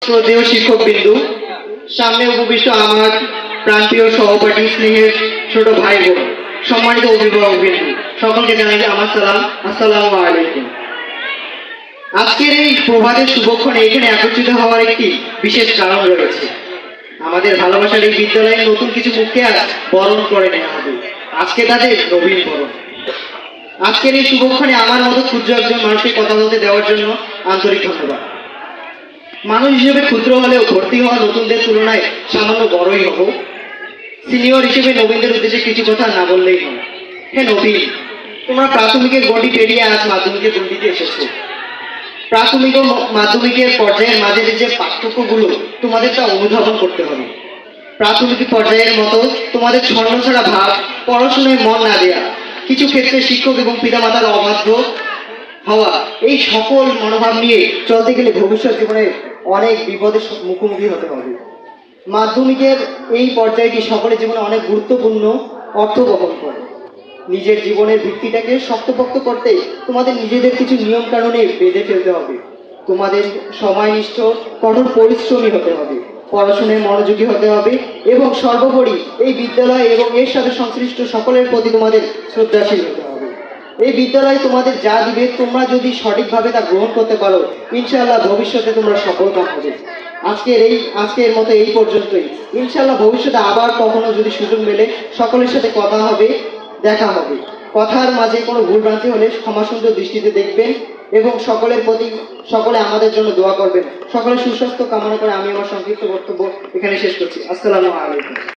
শ্রদ্ধেয় শিক্ষক বিন্দু, সামনে উপবিষ্ট আমার প্রান্তীয় সহপাঠী, স্নেহের ছোট ভাই বোন, সম্মানিত অভিভাবক বিন্দু, সকলকে জানাই আমার সালাম, আসসালামু আলাইকুম। আজকের এই প্রভাতের শুভক্ষণে এখানে একত্রিত হওয়ার একটি বিশেষ কারণ রয়েছে। আমাদের ভালোবাসার এই বিদ্যালয়ে নতুন কিছু মুখকে আজ বরণ করে নেওয়া হবে। আজকে তাদের নবীন বরণ। আজকের এই শুভক্ষণে আমার মতো ক্ষুদ্র একজন মানুষকে কথা বলতে দেওয়ার জন্য আন্তরিক ধন্যবাদ। মানুষ হিসেবে ক্ষুদ্র হলেও ভর্তি হওয়া নতুনদের তুলনায় সামান্য বড়ই হব। সিনিয়র হিসেবে নবীনদের উদ্দেশ্যে কিছু কথা না বললেই হয়। হ্যাঁ নবীন, তোমরা প্রাথমিকের গণ্ডি পেরিয়ে আজ মাধ্যমিকের গণ্ডিতে এসেছো। প্রাথমিক ও মাধ্যমিকের পর্যায়ের মাঝে যে পার্থক্যগুলো তোমাদের তা অনুধাবন করতে হবে। প্রাথমিক পর্যায়ের মতো তোমাদের ছন্ন ছাড়া ভাব, পড়াশোনায় মন না দেয়া, কিছু ক্ষেত্রে শিক্ষক এবং পিতামাতার অবাধ্য হওয়া, এই সকল মনোভাব নিয়ে চলতে গেলে ভবিষ্যৎ জীবনে অনেক বিপদের মুখোমুখি হতে হবে। মাধ্যমিকের এই পর্যায়টি সকলের জীবনে অনেক গুরুত্বপূর্ণ অর্থ বহন করে। নিজের জীবনের ভিত্তিটাকে শক্তপোক্ত করতে তোমাদের নিজেদের কিছু নিয়ম কানুনে বেঁধে ফেলতে হবে। তোমাদের সময়নিষ্ঠ, কঠোর পরিশ্রমী হতে হবে, পড়াশোনায় মনোযোগী হতে হবে এবং সর্বোপরি এই বিদ্যালয় এবং এর সাথে সংশ্লিষ্ট সকলের প্রতি তোমাদের শ্রদ্ধাশীল হতে হবে। এই বিদ্যালয় তোমাদের যা দিবে, তোমরা যদি সঠিকভাবে তা গ্রহণ করতে পারো, ইনশাআল্লাহ ভবিষ্যতে তোমরা সফলকাম হবে। আজকের মতো এই পর্যন্তই। ইনশাআল্লাহ ভবিষ্যতে আবার কখনো যদি সুযোগ মেলে সকলের সাথে কথা হবে, দেখা হবে। কথার মাঝে কোনো ভুলভ্রান্তি হলে ক্ষমাসুন্দর দৃষ্টিতে দেখবেন এবং সকলে আমাদের জন্য দোয়া করবেন। সকলের সুস্বাস্থ্য কামনা করে আমি আমার সংক্ষিপ্ত বক্তব্য এখানে শেষ করছি। আসসালামু আলাইকুম।